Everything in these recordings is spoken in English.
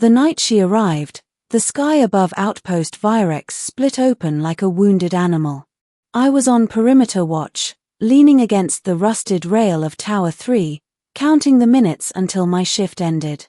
The night she arrived, the sky above Outpost Virex split open like a wounded animal. I was on perimeter watch, leaning against the rusted rail of Tower 3, counting the minutes until my shift ended.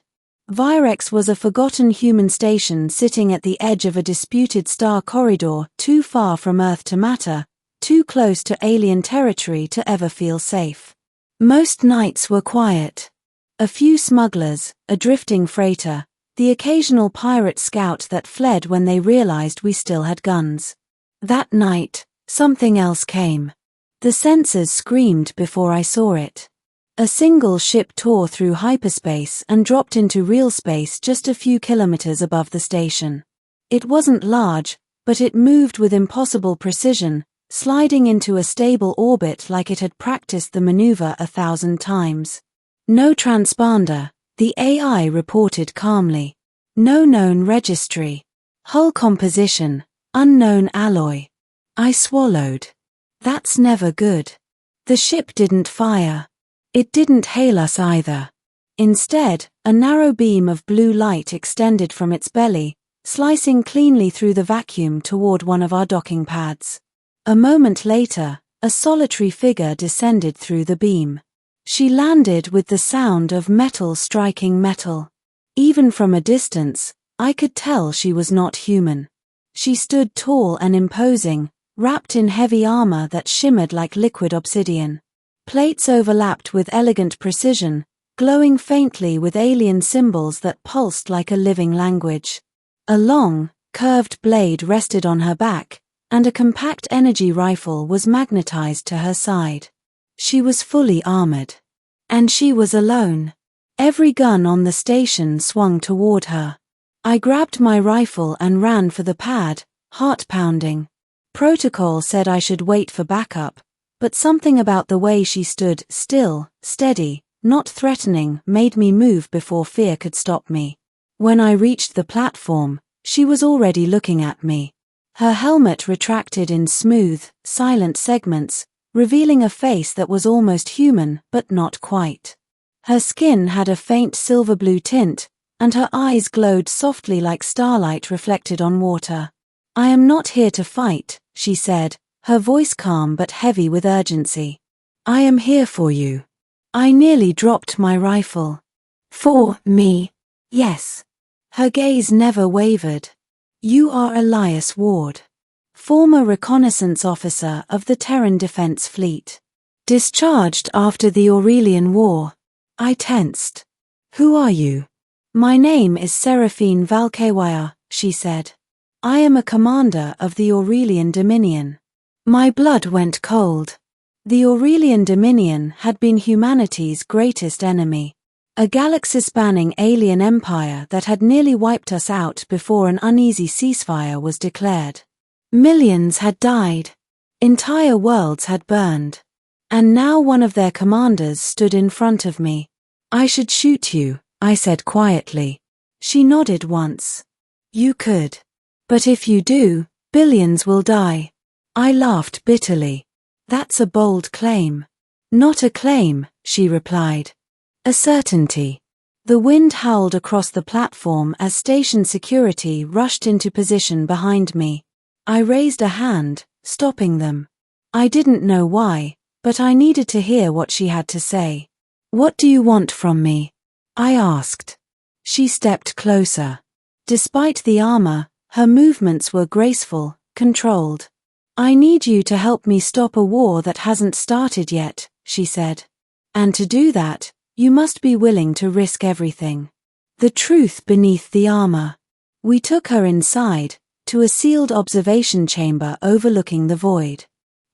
Virex was a forgotten human station sitting at the edge of a disputed star corridor, too far from Earth to matter, too close to alien territory to ever feel safe. Most nights were quiet. A few smugglers, a drifting freighter, the occasional pirate scout that fled when they realized we still had guns. That night, something else came. The sensors screamed before I saw it. A single ship tore through hyperspace and dropped into real space just a few kilometers above the station. It wasn't large, but it moved with impossible precision, sliding into a stable orbit like it had practiced the maneuver 1,000 times. No transponder, the AI reported calmly. No known registry. Hull composition, unknown alloy. I swallowed. That's never good. The ship didn't fire. It didn't hail us either. Instead, a narrow beam of blue light extended from its belly, slicing cleanly through the vacuum toward one of our docking pads. A moment later, a solitary figure descended through the beam. She landed with the sound of metal striking metal. Even from a distance, I could tell she was not human. She stood tall and imposing, wrapped in heavy armor that shimmered like liquid obsidian. Plates overlapped with elegant precision, glowing faintly with alien symbols that pulsed like a living language. A long, curved blade rested on her back, and a compact energy rifle was magnetized to her side. She was fully armored. And she was alone. Every gun on the station swung toward her. I grabbed my rifle and ran for the pad, heart pounding. Protocol said I should wait for backup, but something about the way she stood still, steady, not threatening, made me move before fear could stop me. When I reached the platform, she was already looking at me. Her helmet retracted in smooth, silent segments, revealing a face that was almost human, but not quite. Her skin had a faint silver blue tint, and her eyes glowed softly like starlight reflected on water. "I am not here to fight," she said, her voice calm but heavy with urgency. "I am here for you." I nearly dropped my rifle. "For me?" "Yes." Her gaze never wavered. "You are Elias Ward, former reconnaissance officer of the Terran Defense Fleet. Discharged after the Aurelian War." I tensed. "Who are you?" "My name is Seraphine Valkewire," she said. "I am a commander of the Aurelian Dominion." My blood went cold. The Aurelian Dominion had been humanity's greatest enemy. A galaxy-spanning alien empire that had nearly wiped us out before an uneasy ceasefire was declared. Millions had died. Entire worlds had burned. And now one of their commanders stood in front of me. "I should shoot you," I said quietly. She nodded once. "You could. But if you do, billions will die." I laughed bitterly. "That's a bold claim." "Not a claim," she replied. "A certainty." The wind howled across the platform as station security rushed into position behind me. I raised a hand, stopping them. I didn't know why, but I needed to hear what she had to say. "What do you want from me?" I asked. She stepped closer. Despite the armor, her movements were graceful, controlled. "I need you to help me stop a war that hasn't started yet," she said. "And to do that, you must be willing to risk everything." The truth beneath the armor. We took her inside, to a sealed observation chamber overlooking the void.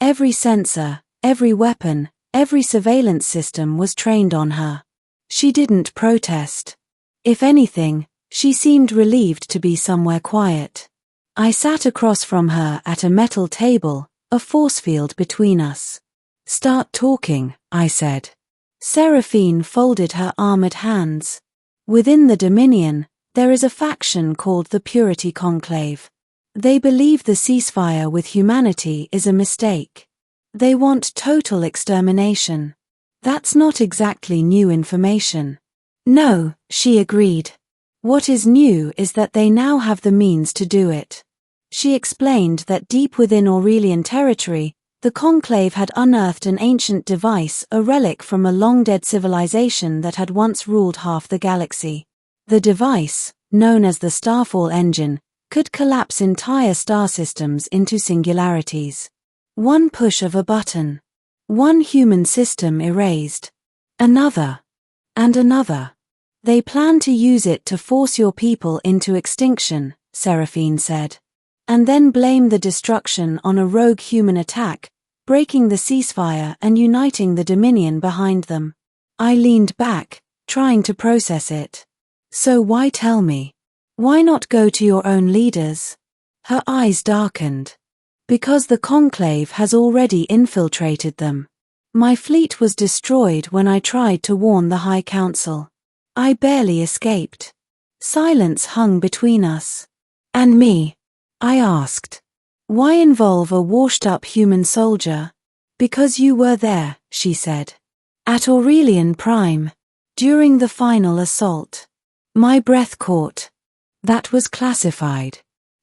Every sensor, every weapon, every surveillance system was trained on her. She didn't protest. If anything, she seemed relieved to be somewhere quiet. I sat across from her at a metal table, a force field between us. "Start talking," I said. Seraphine folded her armored hands. "Within the Dominion, there is a faction called the Purity Conclave. They believe the ceasefire with humanity is a mistake. They want total extermination." "That's not exactly new information." "No," she agreed. What is new is that they now have the means to do it. She explained that deep within Aurelian territory, the Conclave had unearthed an ancient device, a relic from a long-dead civilization that had once ruled half the galaxy. The device, known as the Starfall engine, could collapse entire star systems into singularities. One push of a button. One human system erased. Another. And another. They plan to use it to force your people into extinction, Seraphine said. And then blame the destruction on a rogue human attack, breaking the ceasefire and uniting the Dominion behind them. I leaned back, trying to process it. So why tell me? Why not go to your own leaders? Her eyes darkened. Because the Conclave has already infiltrated them. My fleet was destroyed when I tried to warn the High Council. I barely escaped. Silence hung between us. And me? I asked. Why involve a washed-up human soldier? Because you were there, she said. At Aurelian Prime. During the final assault. My breath caught. That was classified.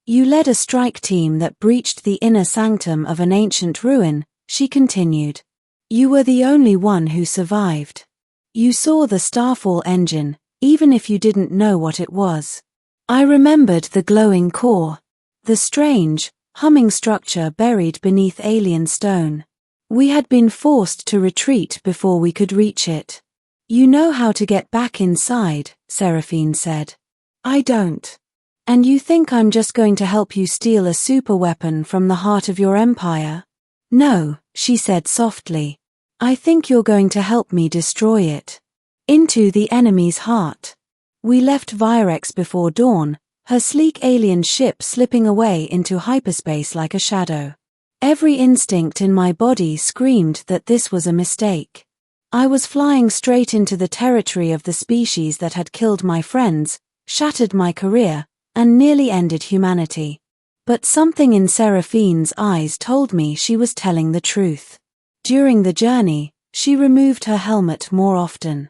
You led a strike team that breached the inner sanctum of an ancient ruin, she continued. You were the only one who survived. You saw the Starfall engine, even if you didn't know what it was. I remembered the glowing core. The strange, humming structure buried beneath alien stone. We had been forced to retreat before we could reach it. You know how to get back inside, Seraphine said. I don't. And you think I'm just going to help you steal a superweapon from the heart of your empire? No, she said softly. I think you're going to help me destroy it. Into the enemy's heart. We left Virex before dawn, her sleek alien ship slipping away into hyperspace like a shadow. Every instinct in my body screamed that this was a mistake. I was flying straight into the territory of the species that had killed my friends, shattered my career, and nearly ended humanity. But something in Seraphine's eyes told me she was telling the truth. During the journey, she removed her helmet more often.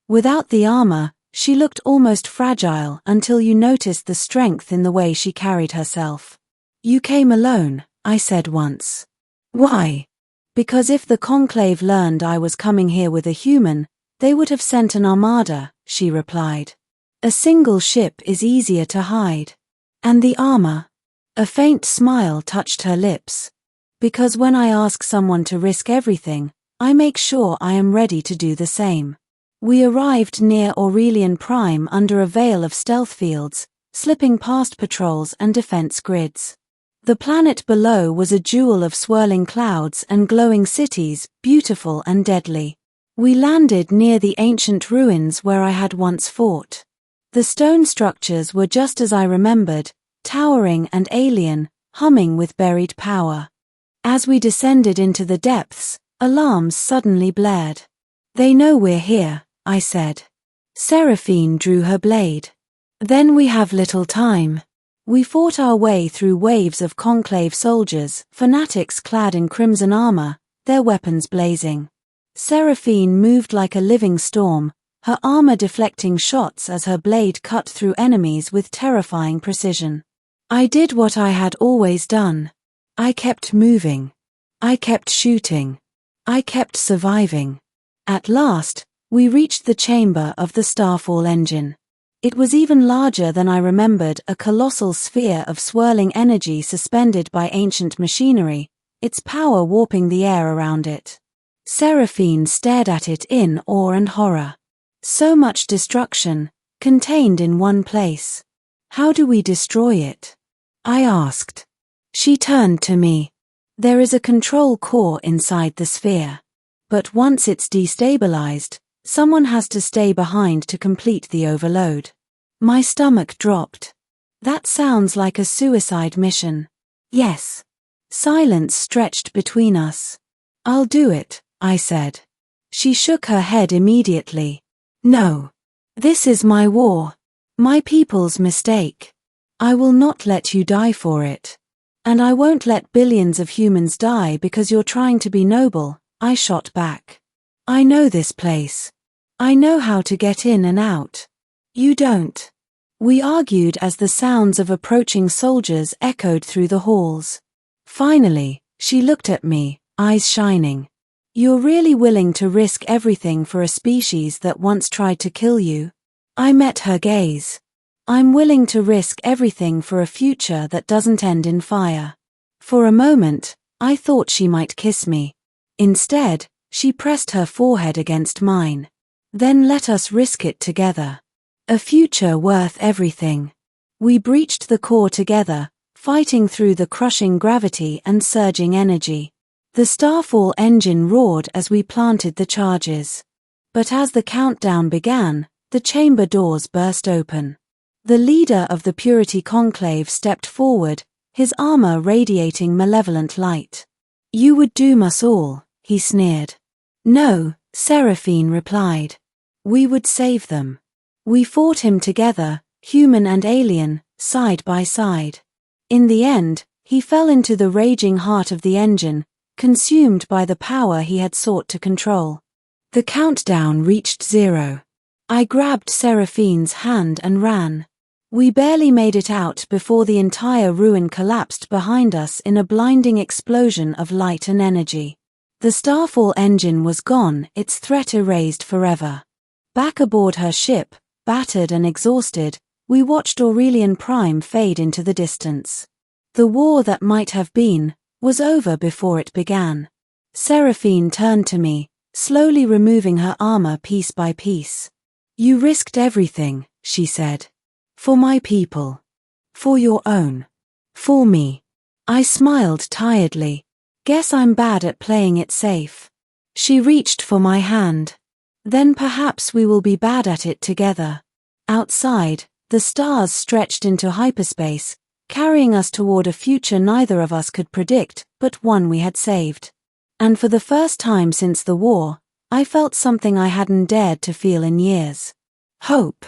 Without the armor, she looked almost fragile until you noticed the strength in the way she carried herself. You came alone, I said once. Why? Because if the Conclave learned I was coming here with a human, they would have sent an armada, she replied. A single ship is easier to hide. And the armor? A faint smile touched her lips. Because when I ask someone to risk everything, I make sure I am ready to do the same. We arrived near Aurelian Prime under a veil of stealth fields, slipping past patrols and defense grids. The planet below was a jewel of swirling clouds and glowing cities, beautiful and deadly. We landed near the ancient ruins where I had once fought. The stone structures were just as I remembered, towering and alien, humming with buried power. As we descended into the depths, alarms suddenly blared. They know we're here, I said. Seraphine drew her blade. Then we have little time. We fought our way through waves of Conclave soldiers, fanatics clad in crimson armor, their weapons blazing. Seraphine moved like a living storm, her armor deflecting shots as her blade cut through enemies with terrifying precision. I did what I had always done. I kept moving. I kept shooting. I kept surviving. At last, we reached the chamber of the Starfall engine. It was even larger than I remembered, a colossal sphere of swirling energy suspended by ancient machinery, its power warping the air around it. Seraphine stared at it in awe and horror. So much destruction, contained in one place. How do we destroy it? I asked. She turned to me. There is a control core inside the sphere. But once it's destabilized, someone has to stay behind to complete the overload. My stomach dropped. That sounds like a suicide mission. Yes. Silence stretched between us. I'll do it, I said. She shook her head immediately. No. This is my war. My people's mistake. I will not let you die for it. And I won't let billions of humans die because you're trying to be noble, I shot back. I know this place. I know how to get in and out. You don't. We argued as the sounds of approaching soldiers echoed through the halls. Finally, she looked at me, eyes shining. "You're really willing to risk everything for a species that once tried to kill you?" I met her gaze. "I'm willing to risk everything for a future that doesn't end in fire." For a moment, I thought she might kiss me. Instead, she pressed her forehead against mine. "Then let us risk it together. A future worth everything." We breached the core together, fighting through the crushing gravity and surging energy. The Starfall engine roared as we planted the charges. But as the countdown began, the chamber doors burst open. The leader of the Purity Conclave stepped forward, his armor radiating malevolent light. "You would doom us all," he sneered. "No," Seraphine replied. "We would save them." We fought him together, human and alien, side by side. In the end, he fell into the raging heart of the engine, consumed by the power he had sought to control. The countdown reached 0. I grabbed Seraphine's hand and ran. We barely made it out before the entire ruin collapsed behind us in a blinding explosion of light and energy. The Starfall engine was gone, its threat erased forever. Back aboard her ship, battered and exhausted, we watched Aurelian Prime fade into the distance. The war that might have been was over before it began. Seraphine turned to me, slowly removing her armor piece by piece. "You risked everything," she said. "For my people. For your own. For me." I smiled tiredly. "Guess I'm bad at playing it safe." She reached for my hand. "Then perhaps we will be bad at it together." Outside, the stars stretched into hyperspace, carrying us toward a future neither of us could predict, but one we had saved. And for the first time since the war, I felt something I hadn't dared to feel in years. Hope.